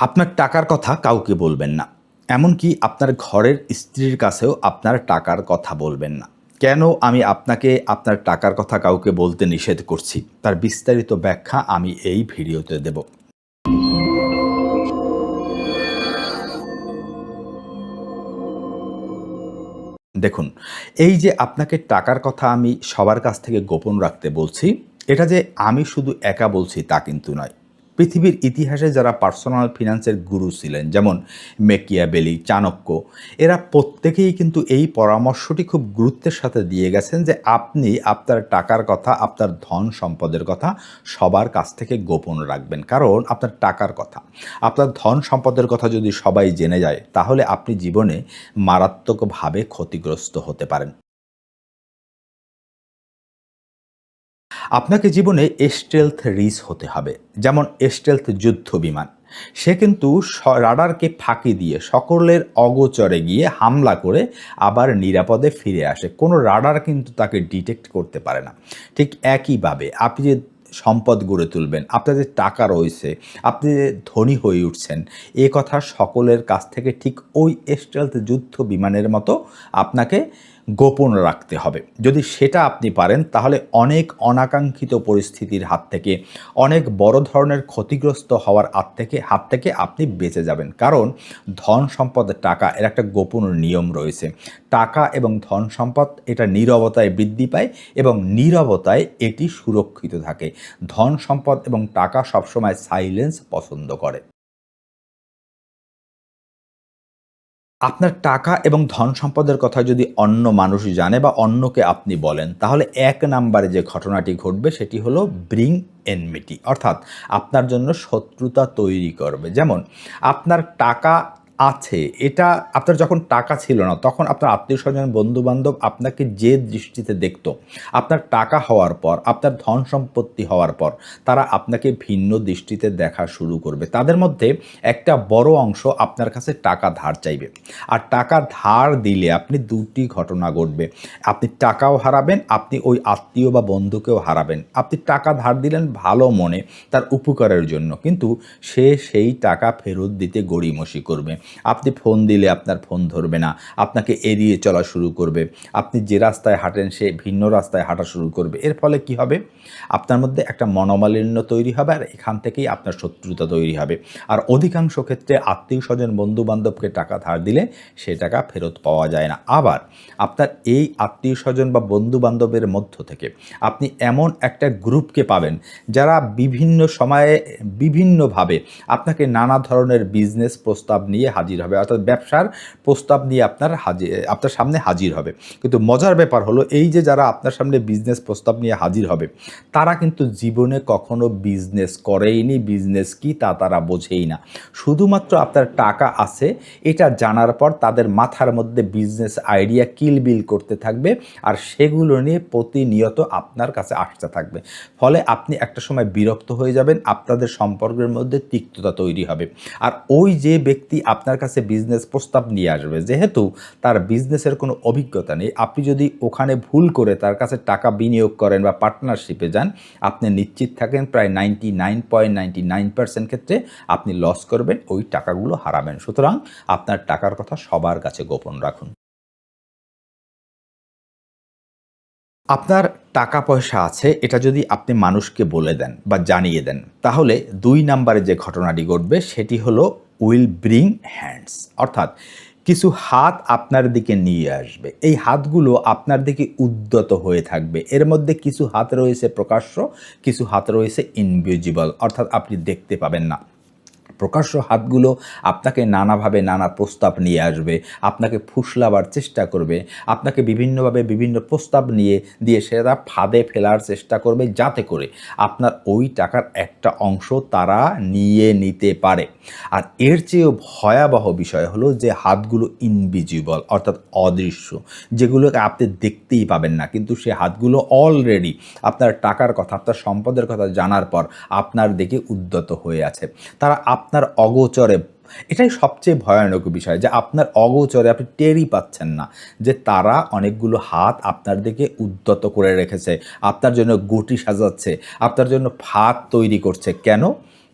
আপনার টাকার কথা কাউকে বলবেন না। এমনকি আপনার ঘরের স্ত্রীর কাছেও আপনার টাকার কথা বলবেন না। কেন আমি আপনাকে আপনার টাকার কথা কাউকে বলতে নিষেধ করছি, তার বিস্তারিত ব্যাখ্যা আমি এই ভিডিওতে দেব। দেখুন, এই যে আপনাকে টাকার কথা আমি সবার কাছ থেকে গোপন রাখতে বলছি, এটা যে আমি শুধু একা বলছি তা কিন্তু নয়। পৃথিবীর ইতিহাসে যারা পার্সোনাল ফিন্যান্সের গুরু ছিলেন, যেমন মেকিয়াভেলি, চাণক্য, এরা প্রত্যেকেই কিন্তু এই পরামর্শটি খুব গুরুত্বের সাথে দিয়ে গেছেন যে আপনি আপনার টাকার কথা, আপনার ধন সম্পদের কথা সবার কাছ থেকে গোপন রাখবেন। কারণ আপনার টাকার কথা, আপনার ধন সম্পদের কথা যদি সবাই জেনে যায়, তাহলে আপনি জীবনে মারাত্মকভাবে ক্ষতিগ্রস্ত হতে পারেন। আপনাকে জীবনে স্টেলথ রিচ হতে হবে। যেমন স্টেলথ যুদ্ধ বিমান। সে কিন্তু রাডারকে ফাঁকি দিয়ে সকলের অগোচরে গিয়ে হামলা করে আবার নিরাপদে ফিরে আসে। কোনো রাডার কিন্তু তাকে ডিটেক্ট করতে পারে না। ঠিক একইভাবে আপনি যে সম্পদ গড়ে তুলবেন, আপনার যে টাকা রয়েছে, আপনি যে ধনী হয়ে উঠছেন, এ কথা সকলের কাছ থেকে ঠিক ওই স্টেলথ যুদ্ধ বিমানের মতো আপনাকে গোপন রাখতে হবে। যদি সেটা আপনি পারেন, তাহলে অনেক অনাকাঙ্ক্ষিত পরিস্থিতির হাত থেকে, অনেক বড় ধরনের ক্ষতিগ্রস্ত হওয়ার হাত থেকে আপনি বেঁচে যাবেন। কারণ ধন সম্পদ, টাকা, এর একটা গোপন নিয়ম রয়েছে। টাকা এবং ধন সম্পদ এটা নীরবতায় বৃদ্ধি পায় এবং নীরবতায় এটি সুরক্ষিত থাকে। ধন সম্পদ এবং টাকা সবসময় সাইলেন্স পছন্দ করে। আপনার টাকা এবং ধন সম্পদের কথা যদি অন্য মানুষ জানে বা অন্যকে আপনি বলেন, তাহলে এক নাম্বারে যে ঘটনাটি ঘটবে সেটি হলো ব্রিং এনমিটি, অর্থাৎ আপনার জন্য শত্রুতা তৈরি করবে। যেমন আপনার টাকা আছে, এটা আপনার যখন টাকা ছিল না, তখন আপনার আত্মীয়স্বজন, বন্ধুবান্ধব আপনাকে যে দৃষ্টিতে দেখত, আপনার টাকা হওয়ার পর, আপনার ধন সম্পত্তি হওয়ার পর তারা আপনাকে ভিন্ন দৃষ্টিতে দেখা শুরু করবে। তাদের মধ্যে একটা বড় অংশ আপনার কাছে টাকা ধার চাইবে। আর টাকা ধার দিলে আপনি দুটি ঘটনা ঘটবে। আপনি টাকাও হারাবেন, আপনি ওই আত্মীয় বা বন্ধুকেও হারাবেন। আপনি টাকা ধার দিলেন ভালো মনে, তার উপকারের জন্য, কিন্তু সে সেই টাকা ফেরত দিতে গড়িমসি করবে। আপনি ফোন দিলে আপনার ফোন ধরবে না, আপনাকে এড়িয়ে চলা শুরু করবে। আপনি যে রাস্তায় হাঁটেন সে ভিন্ন রাস্তায় হাঁটা শুরু করবে। এর ফলে কি হবে? আপনার মধ্যে একটা মনোমালিন্য তৈরি হবে, আর এখান থেকেই আপনার শত্রুতা তৈরি হবে। আর অধিকাংশ ক্ষেত্রে আত্মীয় স্বজন, বন্ধু বান্ধবকে টাকা ধার দিলে সে টাকা ফেরত পাওয়া যায় না। আবার আপনার এই আত্মীয় স্বজন বা বন্ধু বান্ধবের মধ্য থেকে আপনি এমন একটা গ্রুপকে পাবেন, যারা বিভিন্ন সময়ে বিভিন্নভাবে আপনাকে নানা ধরনের বিজনেস প্রস্তাব নিয়ে হাজির হবে, অর্থাৎ ব্যবসার প্রস্তাব নিয়ে আপনার সামনে হাজির হবে। কিন্তু মজার ব্যাপার হলো, এই যে যারা আপনার সামনে বিজনেস প্রস্তাব নিয়ে হাজির হবে, তারা কিন্তু জীবনে কখনো বিজনেস করেইনি, বিজনেস কি তা তারা বোঝেই না। শুধুমাত্র আপনার টাকা আছে এটা জানার পর তাদের মাথার মধ্যে বিজনেস আইডিয়া কিলবিল করতে থাকবে, আর সেগুলো নিয়ে প্রতিনিয়ত আপনার কাছে আসতে থাকবে। ফলে আপনি একটা সময় বিরক্ত হয়ে যাবেন, আপনাদের সম্পর্কের মধ্যে তিক্ততা তৈরি হবে। আর ওই যে ব্যক্তি আপনার কাছে বিজনেস প্রস্তাব নিয়ে আসবে, যেহেতু তার বিজনেসের কোনো অভিজ্ঞতা নেই, আপনি যদি ওখানে ভুল করে তার কাছে টাকা বিনিয়োগ করেন বা পার্টনারশিপে যান, আপনি নিশ্চিত থাকেন প্রায় 99.99% ক্ষেত্রে আপনি লস করবেন, ওই টাকাগুলো হারাবেন। সুতরাং আপনার টাকার কথা সবার কাছে গোপন রাখুন। আপনার টাকা পয়সা আছে এটা যদি আপনি মানুষকে বলে দেন বা জানিয়ে দেন, তাহলে ২ নাম্বারে যে ঘটনাটি ঘটবে সেটি হলো উইল ব্রিং হ্যান্ডস, অর্থাৎ কিছু হাত আপনার দিকে নিয়ে আসবে। এই হাতগুলো আপনার দিকে উদ্যত হয়ে থাকবে। এর মধ্যে কিছু হাত রয়েছে প্রকাশ্য, কিছু হাত রয়েছে ইনভিজিবল, অর্থাৎ আপনি দেখতে পাবেন না। প্রকাশ্য হাতগুলো আপনাকে নানাভাবে নানা প্রস্তাব নিয়ে আসবে, আপনাকে ফুসলাবার চেষ্টা করবে, আপনাকে বিভিন্নভাবে বিভিন্ন প্রস্তাব দিয়ে সেটা ফাঁদে ফেলার চেষ্টা করবে, যাতে করে আপনার ওই টাকার একটা অংশ তারা নিয়ে নিতে পারে। আর এর চেয়েও ভয়াবহ বিষয় হলো যে হাতগুলো ইনভিজিবল, অর্থাৎ অদৃশ্য, যেগুলোকে আপনি দেখতেই পাবেন না, কিন্তু সে হাতগুলো অলরেডি আপনার টাকার কথা, আপনার সম্পদের কথা জানার পর আপনার দিকে উদ্যত হয়ে আছে। তারা আপনার অগোচরে, এটাই সবচেয়ে ভয়ানক বিষয়, যে আপনার অগোচরে আপনি টেরই পাচ্ছেন না যে তারা অনেকগুলো হাত আপনার দিকে উদ্যত করে রেখেছে, আপনার জন্য গুটি সাজাচ্ছে, আপনার জন্য ফাঁদ তৈরি করছে। কেন?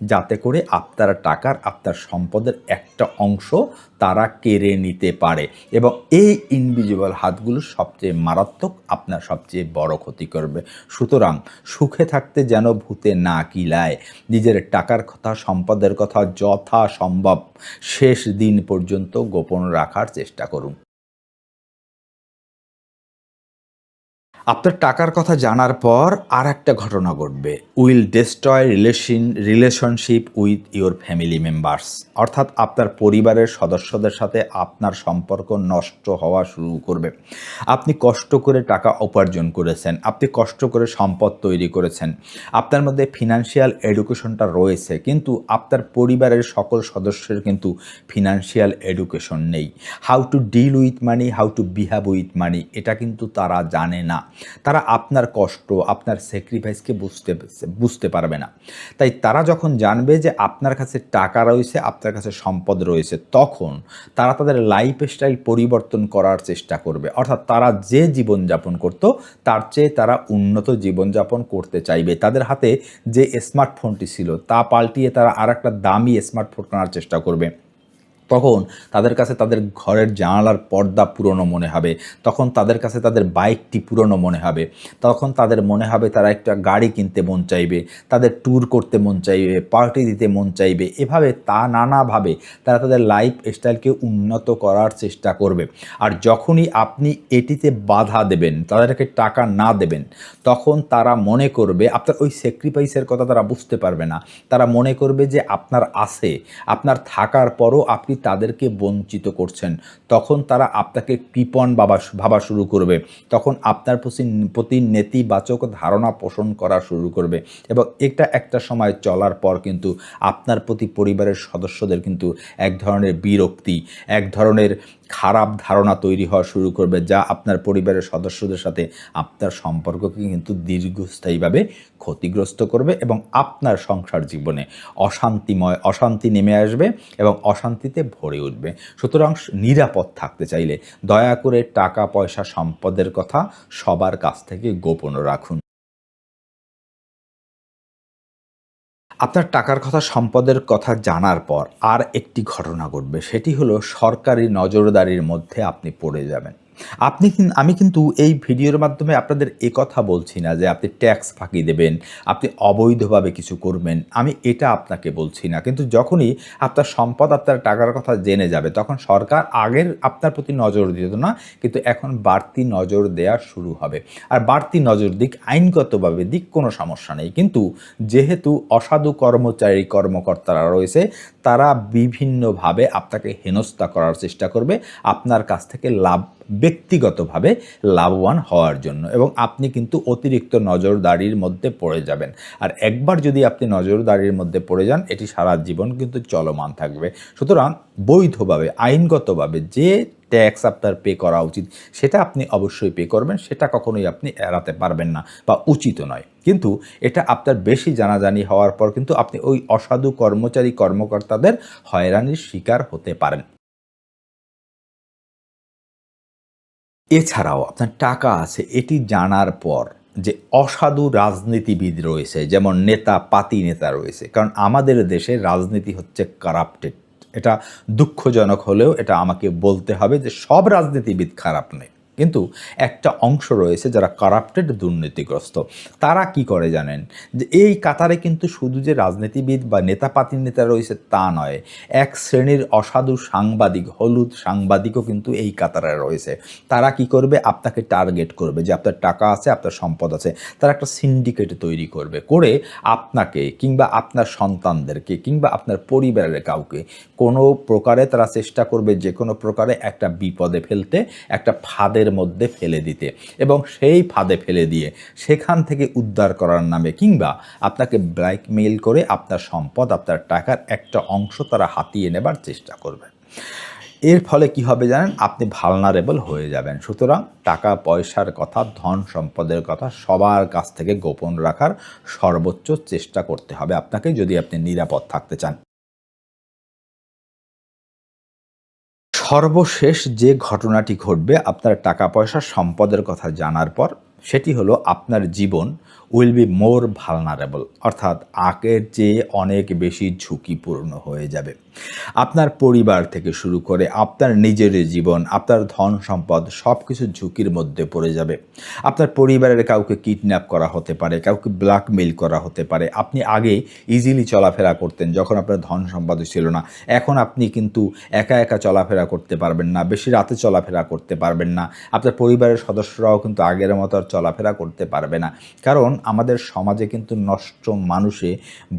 যাতে করে আপনার টাকার, আপনার সম্পদের একটা অংশ তারা কেড়ে নিতে পারে, এবং এই ইনভিজিবল হাতগুলো সবচেয়ে মারাত্মক, আপনার সবচেয়ে বড় ক্ষতি করবে। সুতরাং সুখে থাকতে যেন ভূতে না কিলায়, নিজের টাকার কথা, সম্পদের কথা যথাসম্ভব শেষ দিন পর্যন্ত গোপন রাখার চেষ্টা করুন। আপনার টাকার কথা জানার পর আর একটা ঘটনা ঘটবে, will destroy relationship with your family members. অর্থাৎ আপনার পরিবারের সদস্যদের সাথে আপনার সম্পর্ক নষ্ট হওয়া শুরু করবে। আপনি কষ্ট করে টাকা উপার্জন করেছেন, আপনি কষ্ট করে সম্পদ তৈরি করেছেন, আপনার মধ্যে ফিনান্সিয়াল এডুকেশনটা রয়েছে, কিন্তু আপনার পরিবারের সকল সদস্যের কিন্তু ফিনান্সিয়াল এডুকেশন নেই। How to deal with money, how to behave with money, এটা কিন্তু তারা জানে না। তারা আপনার কষ্ট, আপনার স্যাক্রিফাইসকে বুঝতে পারবে না। তাই তারা যখন জানবে যে আপনার কাছে টাকা রয়েছে, আপনার কাছে সম্পদ রয়েছে, তখন তারা তাদের লাইফস্টাইল পরিবর্তন করার চেষ্টা করবে। অর্থাৎ তারা যে জীবনযাপন করত তার চেয়ে তারা উন্নত জীবনযাপন করতে চাইবে। তাদের হাতে যে স্মার্টফোনটি ছিল তা পাল্টিয়ে তারা আর একটা দামি স্মার্টফোন কেনার চেষ্টা করবে। তখন তাদের কাছে তাদের ঘরের জানালার পর্দা পুরনো মনে হবে, তখন তাদের কাছে তাদের বাইকটি পুরনো মনে হবে, তখন তাদের মনে হবে তারা একটা গাড়ি কিনতে মন চাইবে, তাদের ট্যুর করতে মন চাইবে, পার্টি দিতে মন চাইবে। এভাবে নানাভাবে তারা তাদের লাইফ স্টাইলকে উন্নত করার চেষ্টা করবে। আর যখনই আপনি এটিতে বাধা দেবেন, তাদেরকে টাকা না দেবেন, তখন তারা মনে করবে, আপনার ওই স্যাক্রিফাইসের কথা তারা বুঝতে পারবে না। তারা মনে করবে যে আপনার আছে, আপনার থাকার পরও আপনি তাদেরকে বঞ্চিত করছেন। তখন তারা আপনাকে কৃপণ ভাবা শুরু করবে, তখন আপনার প্রতি নেতিবাচক ধারণা পোষণ করা শুরু করবে, এবং এটা একটা সময় চলার পর কিন্তু আপনার প্রতি পরিবারের সদস্যদের কিন্তু এক ধরনের বিরক্তি, এক ধরনের খারাপ ধারণা তৈরি হওয়া শুরু করবে, যা আপনার পরিবারের সদস্যদের সাথে আপনার সম্পর্ককে কিন্তু দীর্ঘস্থায়ীভাবে ক্ষতিগ্রস্ত করবে, এবং আপনার সংসার জীবনে অশান্তি নেমে আসবে এবং অশান্তিতে ভরে উঠবে। সুতরাং নিরাপদ থাকতে চাইলে দয়া করে টাকা পয়সা সম্পদের কথা সবার কাছ থেকে গোপন রাখুন। আপনার টাকার কথা, সম্পদের কথা জানার পর আর একটি ঘটনা ঘটবে, সেটি হলো সরকারি নজরদারির মধ্যে আপনি পড়ে যাবেন। আমি কিন্তু এই ভিডিওর মাধ্যমে আপনাদের কথা বলছি না যে আপনি ট্যাক্স ফাঁকি দেবেন, আপনি অবৈধভাবে কিছু করবেন, আমি এটা আপনাকে বলছি না। কিন্তু যখনই আপনার সম্পদ, আপনার টাকার কথা জেনে যাবে, তখন সরকার আগের আপনার প্রতি নজর দিত না, কিন্তু এখন বাড়তি নজর দেওয়া শুরু হবে। আর বাড়তি নজর দিক, আইনগতভাবে দিক, কোনো সমস্যা নেই, কিন্তু যেহেতু অসাধু কর্মকর্তারা রয়েছে, তারা বিভিন্নভাবে আপনাকে হেনস্থা করার চেষ্টা করবে আপনার কাছ থেকে ব্যক্তিগতভাবে লাভবান হওয়ার জন্য, এবং আপনি কিন্তু অতিরিক্ত নজরদারির মধ্যে পড়ে যাবেন। আর একবার যদি আপনি নজরদারির মধ্যে পড়ে যান, এটি সারা জীবন কিন্তু চলমান থাকবে। সুতরাং বৈধভাবে, আইনগতভাবে যে ট্যাক্স আপনার পে করা উচিত সেটা আপনি অবশ্যই পে করবেন, সেটা কখনোই আপনি এড়াতে পারবেন না বা উচিত নয়। কিন্তু এটা আপনার বেশি জানাজানি হওয়ার পর কিন্তু আপনি ওই অসাধু কর্মকর্তাদের হয়রানির শিকার হতে পারেন। এছাড়াও আপনার টাকা আছে এটি জানার পর যে অসাধু রাজনীতিবিদ রয়েছে, যেমন নেতা রয়েছে, কারণ আমাদের দেশে রাজনীতি হচ্ছে কারাপ্টেড। এটা দুঃখজনক হলেও এটা আমাকে বলতে হবে যে সব রাজনীতিবিদ খারাপ নয়, কিন্তু একটা অংশ রয়েছে যারা কারাপ্টেড, দুর্নীতিগ্রস্ত। তারা কি করে জানেন, যে এই কাতারে কিন্তু শুধু যে রাজনীতিবিদ বা নেতা রয়েছে তা নয়, এক শ্রেণীর অসাধু সাংবাদিক, হলুদ সাংবাদিকও কিন্তু এই কাতারে রয়েছে। তারা কি করবে, আপনাকে টার্গেট করবে যে আপনার টাকা আছে, আপনার সম্পদ আছে। তারা একটা সিন্ডিকেট তৈরি করবে, করে আপনাকে কিংবা আপনার সন্তানদেরকে কিংবা আপনার পরিবারের কাউকে কোনো প্রকারে তারা চেষ্টা করবে যে কোনো প্রকারে একটা বিপদে ফেলতে, একটা ফাঁদের মধ্যে ফেলে দিতে, এবং সেই ফাঁদে ফেলে দিয়ে সেখান থেকে উদ্ধার করার নামে কিংবা আপনাকে ব্ল্যাকমেইল করে আপনার সম্পদ, আপনার টাকার একটা অংশ তারা হাতিয়ে নেবার চেষ্টা করবে। এর ফলে কি হবে জানেন, আপনি ভালনারেবল হয়ে যাবেন। সুতরাং টাকা পয়সার কথা, ধন সম্পদের কথা সবার কাছ থেকে গোপন রাখার সর্বোচ্চ চেষ্টা করতে হবে আপনাকে, যদি আপনি নিরাপদ থাকতে চান। সর্বশেষ যে ঘটনাটি ঘটবে আপনার টাকা পয়সা সম্পদের কথা জানার পর, সেটি হলো আপনার জীবন উইল বি মোর ভালনারেবল, অর্থাৎ আগের চেয়ে অনেক বেশি ঝুঁকিপূর্ণ হয়ে যাবে। আপনার পরিবার থেকে শুরু করে আপনার নিজের জীবন, আপনার ধন সম্পদ সব কিছু ঝুঁকির মধ্যে পড়ে যাবে। আপনার পরিবারের কাউকে কিডন্যাপ করা হতে পারে, কাউকে ব্ল্যাকমেইল করা হতে পারে। আপনি আগে ইজিলি চলাফেরা করতেন যখন আপনার ধন সম্পদ ছিল না। এখন আপনি কিন্তু একা একা চলাফেরা করতে পারবেন না, বেশি রাতে চলাফেরা করতে পারবেন না। আপনার পরিবারের সদস্যরাও কিন্তু আগের মতো আর চলাফেরা করতে পারবে না, কারণ আমাদের সমাজে কিন্তু নষ্ট মানুষে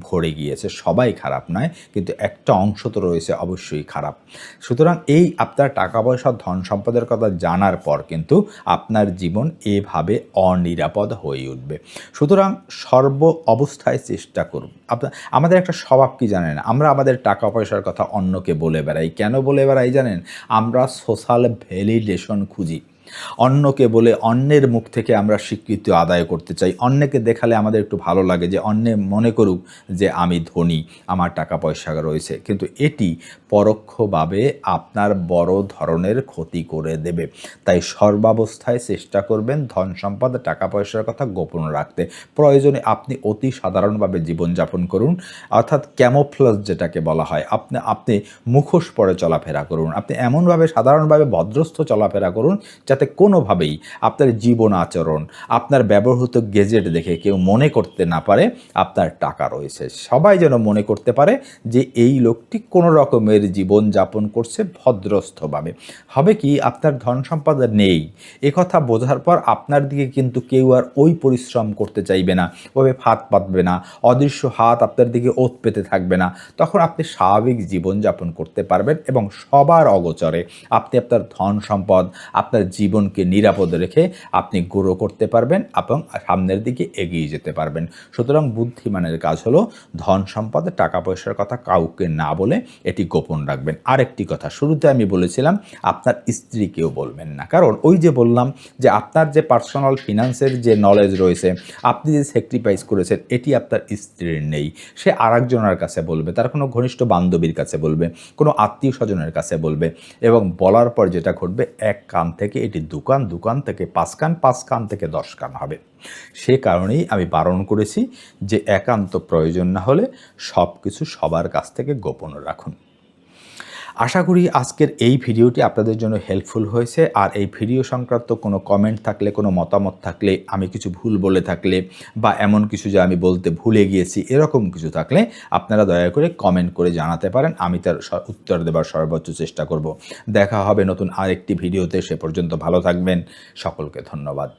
ভরে গিয়েছে। সবাই খারাপ নয়, কিন্তু একটা অংশ তো রয়েছে অবশ্যই খারাপ। সুতরাং এই আপনার টাকা পয়সা ধন সম্পদের কথা জানার পর কিন্তু আপনার জীবন এভাবে অনিরাপদ হয়ে উঠবে। সুতরাং সর্ব অবস্থায় চেষ্টা করুন। আমাদের একটা স্বভাব কি জানেন, আমরা আমাদের টাকা পয়সার কথা অন্যকে বলে বেড়াই। কেন বলে বেড়াই জানেন? আমরা সোশ্যাল ভ্যালিডেশন খুঁজি। অন্যকে বলে অন্যের মুখ থেকে আমরা স্বীকৃতি আদায় করতে চাই। অন্যকে দেখালে আমাদের একটু ভালো লাগে যে অন্যে মনে করুক যে আমি ধনী, আমার টাকা পয়সা রয়েছে। কিন্তু এটি পরোক্ষভাবে আপনার বড় ধরনের ক্ষতি করে দেবে। তাই সর্বাবস্থায় চেষ্টা করবেন ধন সম্পদ টাকা পয়সার কথা গোপন রাখতে। প্রয়োজনে আপনি অতি সাধারণভাবে জীবনযাপন করুন, অর্থাৎ ক্যামোফ্লেজ যেটাকে বলা হয়। আপনি মুখোশ পরে চলাফেরা করুন। আপনি এমনভাবে সাধারণভাবে ভদ্রস্থ চলাফেরা করুন যাতে কোনোভাবেই আপনার জীবন আচরণ, আপনার ব্যবহৃত গেজেট দেখে কেউ মনে করতে না পারে আপনার টাকা রয়েছে। সবাই যেন মনে করতে পারে যে এই লোকটি কোনো রকমের জীবনযাপন করছে ভদ্রস্থভাবে। হবে কি, আপনার ধন সম্পদ নেই এ কথা বোঝার পর আপনার দিকে কিন্তু কেউ আর ওই পরিশ্রম করতে চাইবে না, ওভাবে ফাঁদ পাতবে না, অদৃশ্য হাত আপনার দিকে ওত পেতে থাকবে না। তখন আপনি স্বাভাবিক জীবনযাপন করতে পারবেন এবং সবার অগোচরে আপনি আপনার ধন সম্পদ, আপনার জীবনকে নিরাপদ রেখে আপনি গ্রো করতে পারবেন এবং সামনের দিকে এগিয়ে যেতে পারবেন। সুতরাং বুদ্ধিমানের কাজ হলো ধন সম্পদ টাকা পয়সার কথা কাউকে না বলে এটি গোপন রাখবেন। আরেকটি কথা, শুরুতে আমি বলেছিলাম আপনার স্ত্রীকেও বলবেন না, কারণ ওই যে বললাম যে আপনার যে পার্সোনাল ফিনান্সের যে নলেজ রয়েছে, আপনি যে স্যাক্রিফাইস করেছেন এটি আপনার স্ত্রীর নেই। সে আরেকজনের কাছে বলবে, তার কোনো ঘনিষ্ঠ বান্ধবীর কাছে বলবে, কোনো আত্মীয় স্বজনের কাছে বলবে, এবং বলার পর যেটা ঘটবে, এক কান থেকে এটি দুকান, দুকান থেকে পাঁচ কান, পাঁচ কান থেকে 10 কান হবে। সে কারণেই আমি বারণ করেছি যে একান্ত প্রয়োজন না হলে সব কিছু সবার কাছ থেকে গোপন রাখুন। আশা করি আজকের এই ভিডিওটি আপনাদের জন্য হেল্পফুল হয়েছে। আর এই ভিডিও সংক্রান্ত কোনো কমেন্ট থাকলে, কোনো মতামত থাকলে, আমি কিছু ভুল বলে থাকলে বা এমন কিছু যে আমি বলতে ভুলে গিয়েছি এরকম কিছু থাকলে আপনারা দয়া করে কমেন্ট করে জানাতে পারেন। আমি তার উত্তর দেবার সর্বোচ্চ চেষ্টা করব। দেখা হবে নতুন আরেকটি ভিডিওতে। সে পর্যন্ত ভালো থাকবেন। সকলকে ধন্যবাদ।